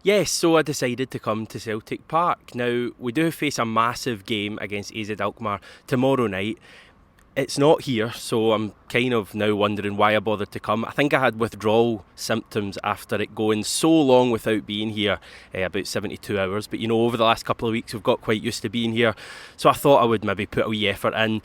Yes, so I decided to come to Celtic Park. Now, we do face a massive game against AZ Alkmaar tomorrow night. It's not here, so I'm kind of now wondering why I bothered to come. I think I had withdrawal symptoms after it going so long without being here, about 72 hours. But, over the last couple of weeks we've got quite used to being here. So I thought I would maybe put a wee effort in.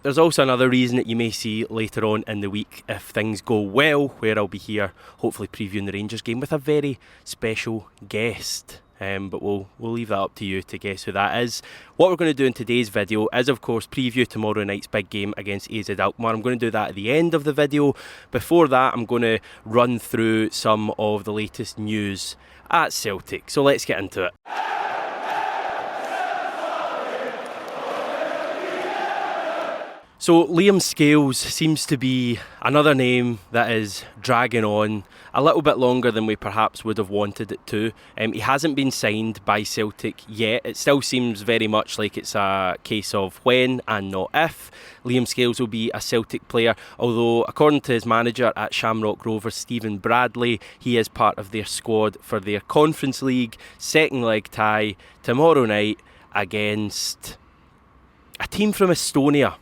There's also another reason that you may see later on in the week if things go well, where I'll be here hopefully previewing the Rangers game with a very special guest. But we'll leave that up to you to guess who that is. What we're going to do in today's video is, of course, preview tomorrow night's big game against AZ Alkmaar. I'm going to do that at the end of the video. Before that, I'm going to run through some of the latest news at Celtic. So let's get into it. So Liam Scales seems to be another name that is dragging on a little bit longer than we perhaps would have wanted it to. He hasn't been signed by Celtic yet. It still seems very much like it's a case of when and not if Liam Scales will be a Celtic player, although according to his manager at Shamrock Rovers, Stephen Bradley, he is part of their squad for their Conference League second leg tie tomorrow night against a team from Estonia.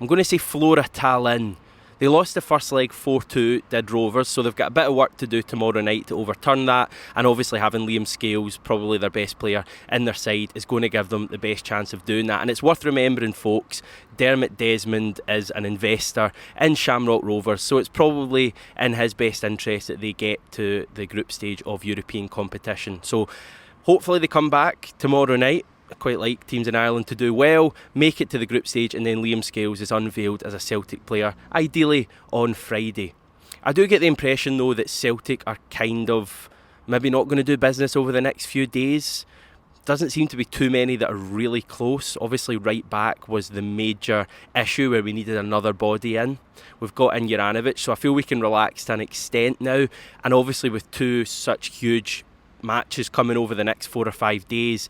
I'm going to say Flora Tallinn. They lost the first leg 4-2, did Rovers, so they've got a bit of work to do tomorrow night to overturn that, and obviously having Liam Scales, probably their best player, in their side is going to give them the best chance of doing that. And it's worth remembering, folks, Dermot Desmond is an investor in Shamrock Rovers, so it's probably in his best interest that they get to the group stage of European competition. So hopefully they come back tomorrow night. I quite like teams in Ireland to do well, make it to the group stage, and then Liam Scales is unveiled as a Celtic player, ideally on Friday. I do get the impression though that Celtic are kind of maybe not going to do business over the next few days. Doesn't seem to be too many that are really close. Obviously right back was the major issue where we needed another body in. We've got in Juranovic, so I feel we can relax to an extent now, and obviously with two such huge matches coming over the next 4 or 5 days,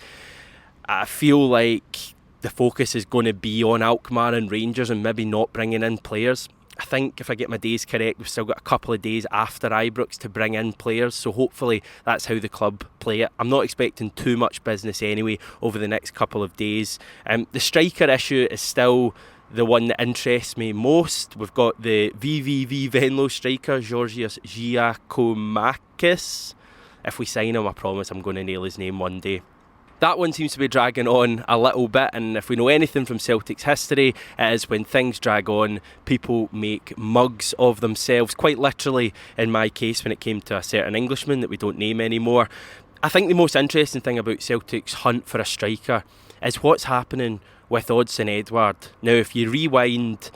I feel like the focus is going to be on Alkmaar and Rangers and maybe not bringing in players. I think if I get my days correct, we've still got a couple of days after Ibrox to bring in players, so hopefully that's how the club play it. I'm not expecting too much business anyway over the next couple of days. The striker issue is still the one that interests me most. We've got the VVV Venlo striker, Georgios Giacomakis. If we sign him, I promise I'm going to nail his name one day. That one seems to be dragging on a little bit, and if we know anything from Celtic's history, it is when things drag on, people make mugs of themselves, quite literally in my case when it came to a certain Englishman that we don't name anymore. I think the most interesting thing about Celtic's hunt for a striker is what's happening with Odsonne Edouard. Now, if you rewind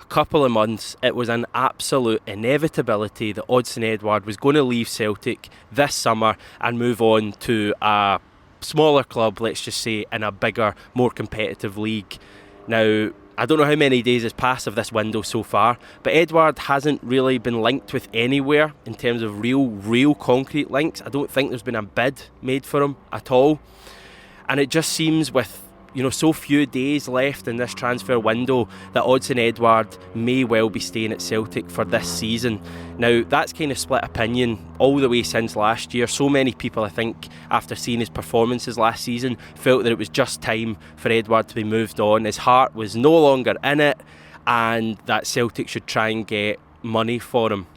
a couple of months, it was an absolute inevitability that Odsonne Edouard was going to leave Celtic this summer and move on to a smaller club, let's just say, in a bigger, more competitive league. Now, I don't know how many days has passed of this window so far, but Edouard hasn't really been linked with anywhere in terms of real concrete links. I don't think there's been a bid made for him at all. And it just seems with so few days left in this transfer window that Odsonne Edouard may well be staying at Celtic for this season. Now, that's kind of split opinion all the way since last year. So many people, I think, after seeing his performances last season, felt that it was just time for Edouard to be moved on. His heart was no longer in it, and that Celtic should try and get money for him.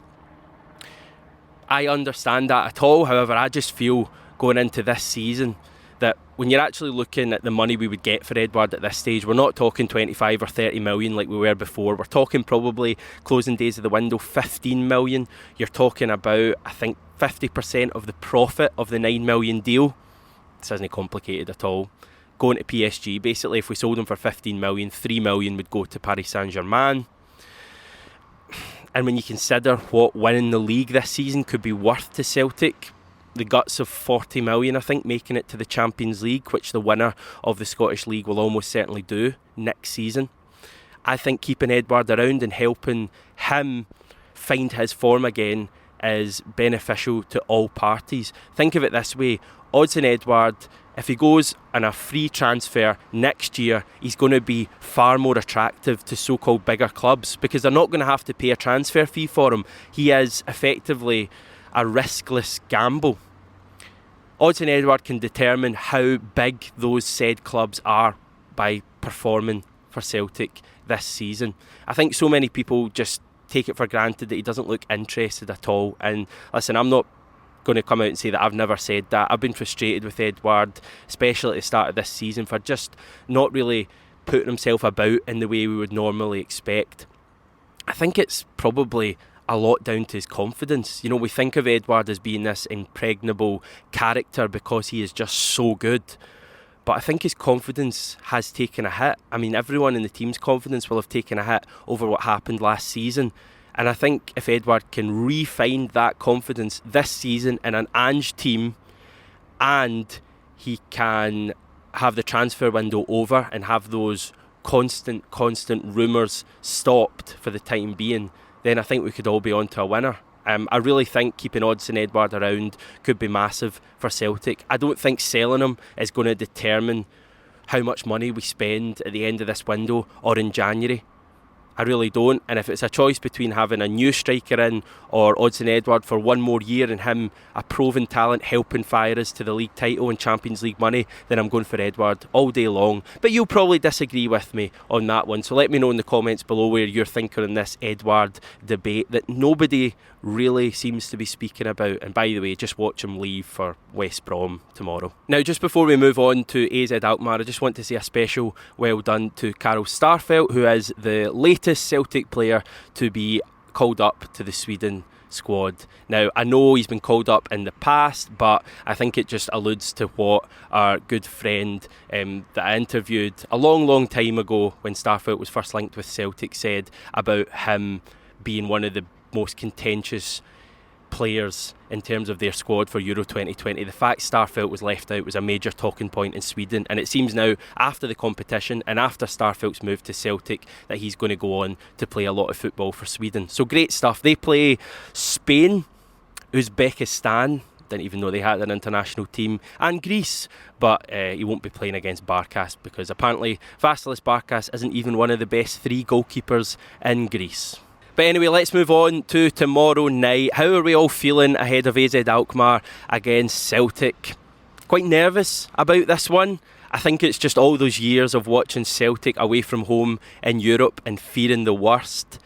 I understand that at all. However, I just feel going into this season that when you're actually looking at the money we would get for Edouard at this stage, we're not talking 25 or 30 million like we were before. We're talking probably closing days of the window 15 million. You're talking about, I think, 50% of the profit of the 9 million deal. This isn't complicated at all. Going to PSG, basically if we sold him for 15 million, 3 million would go to Paris Saint-Germain. And when you consider what winning the league this season could be worth to Celtic, the guts of 40 million, I think, making it to the Champions League, which the winner of the Scottish League will almost certainly do next season. I think keeping Edouard around and helping him find his form again is beneficial to all parties. Think of it this way, Odsonne Edouard, if he goes on a free transfer next year, he's going to be far more attractive to so-called bigger clubs because they're not going to have to pay a transfer fee for him. He is effectively a riskless gamble. Odsonne Edouard can determine how big those said clubs are by performing for Celtic this season. I think so many people just take it for granted that he doesn't look interested at all. And listen, I'm not going to come out and say that I've never said that. I've been frustrated with Edouard, especially at the start of this season, for just not really putting himself about in the way we would normally expect. I think it's probably a lot down to his confidence. You know, we think of Edouard as being this impregnable character because he is just so good. But I think his confidence has taken a hit. I mean, everyone in the team's confidence will have taken a hit over what happened last season. And I think if Edouard can re-find that confidence this season in an Ange team, and he can have the transfer window over and have those constant rumours stopped for the time being, then I think we could all be on to a winner. I really think keeping Odsonne Edouard around could be massive for Celtic. I don't think selling him is going to determine how much money we spend at the end of this window or in January. I really don't. And if it's a choice between having a new striker in or Odsonne Edouard for one more year and him a proven talent helping fire us to the league title and Champions League money, then I'm going for Edouard all day long. But you'll probably disagree with me on that one. So let me know in the comments below where you're thinking on this Edouard debate that nobody really seems to be speaking about. And by the way, just watch him leave for West Brom tomorrow. Now, just before we move on to AZ Alkmaar, I just want to say a special well done to Karl Starfelt, who is the latest Celtic player to be called up to the Sweden squad. Now, I know he's been called up in the past, but I think it just alludes to what our good friend that I interviewed a long time ago when Starfelt was first linked with Celtic said about him being one of the most contentious players in terms of their squad for Euro 2020. The fact Starfelt was left out was a major talking point in Sweden, and it seems now after the competition and after Starfelt's move to Celtic that he's going to go on to play a lot of football for Sweden. So great stuff. They play Spain, Uzbekistan, didn't even know they had an international team, and Greece, but he won't be playing against Barkas because apparently Vasilis Barkas isn't even one of the best 3 goalkeepers in Greece. But anyway, let's move on to tomorrow night. How are we all feeling ahead of AZ Alkmaar against Celtic? Quite nervous about this one. I think it's just all those years of watching Celtic away from home in Europe and fearing the worst.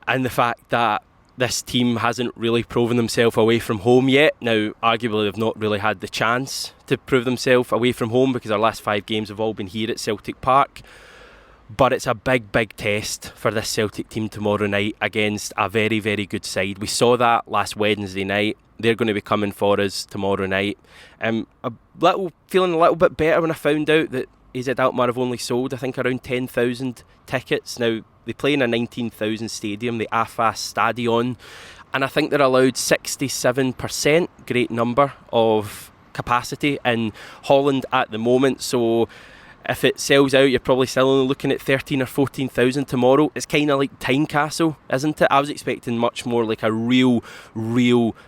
And the fact that this team hasn't really proven themselves away from home yet. Now, arguably, they've not really had the chance to prove themselves away from home because our last 5 games have all been here at Celtic Park. But it's a big test for this Celtic team tomorrow night against a very good side. We saw that last Wednesday night. They're going to be coming for us tomorrow night. Feeling a little bit better when I found out that AZ Alkmaar have only sold, I think, around 10,000 tickets. Now, they play in a 19,000 stadium, the AFAS Stadion, and I think they're allowed 67%, great number, of capacity in Holland at the moment. So if it sells out, you're probably still only looking at 13 or 14,000 tomorrow. It's kind of like Tynecastle, isn't it? I was expecting much more like a real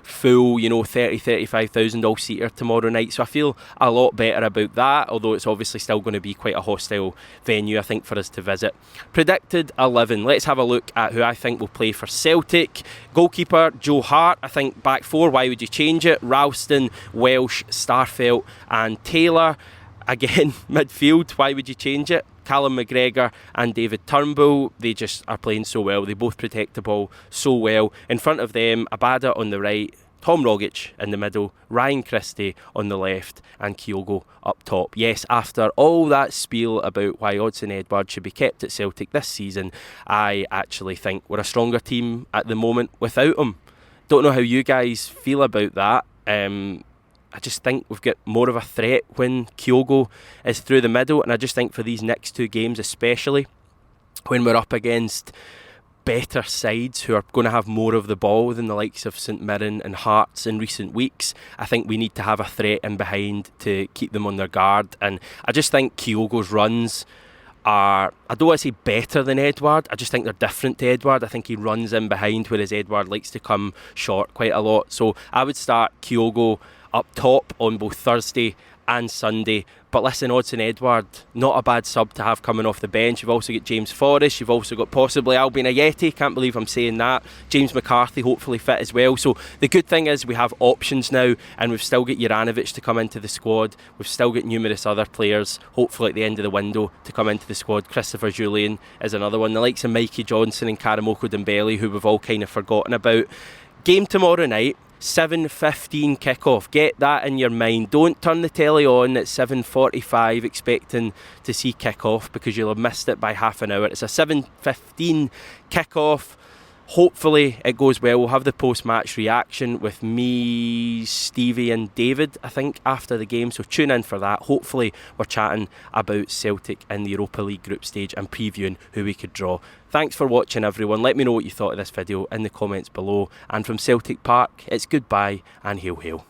full, 30, 35,000 all-seater tomorrow night. So I feel a lot better about that, although it's obviously still going to be quite a hostile venue, I think, for us to visit. Predicted 11. Let's have a look at who I think will play for Celtic. Goalkeeper, Joe Hart. I think back 4, why would you change it? Ralston, Welsh, Starfelt and Taylor. Again, midfield, why would you change it? Callum McGregor and David Turnbull, they just are playing so well. They both protect the ball so well. In front of them, Abada on the right, Tom Rogic in the middle, Ryan Christie on the left, and Kyogo up top. Yes, after all that spiel about why Odsonne Edouard should be kept at Celtic this season, I actually think we're a stronger team at the moment without him. Don't know how you guys feel about that. I just think we've got more of a threat when Kyogo is through the middle, and I just think for these next 2 games especially, when we're up against better sides who are going to have more of the ball than the likes of St Mirren and Hearts in recent weeks, I think we need to have a threat in behind to keep them on their guard. And I just think Kyogo's runs are, I don't want to say better than Edouard, I just think they're different to Edouard. I think he runs in behind, whereas Edouard likes to come short quite a lot. So I would start Kyogo up top on both Thursday and Sunday. But listen, Odsonne Edouard, not a bad sub to have coming off the bench. You've also got James Forrest, you've also got possibly Albion Ayeti, can't believe I'm saying that. James McCarthy hopefully fit as well. So the good thing is we have options now, and we've still got Juranovic to come into the squad. We've still got numerous other players, hopefully at the end of the window, to come into the squad. Christopher Julian is another one. The likes of Mikey Johnson and Karamoko Dembele, who we've all kind of forgotten about. Game tomorrow night. 7:15 kick-off. Get that in your mind. Don't turn the telly on at 7:45 expecting to see kick-off, because you'll have missed it by half an hour. It's a 7:15 kick-off. Hopefully it goes well. We'll have the post-match reaction with me, Stevie and David, I think, after the game. So tune in for that. Hopefully we're chatting about Celtic in the Europa League group stage and previewing who we could draw. Thanks for watching, everyone. Let me know what you thought of this video in the comments below. And from Celtic Park, it's goodbye and hail hail.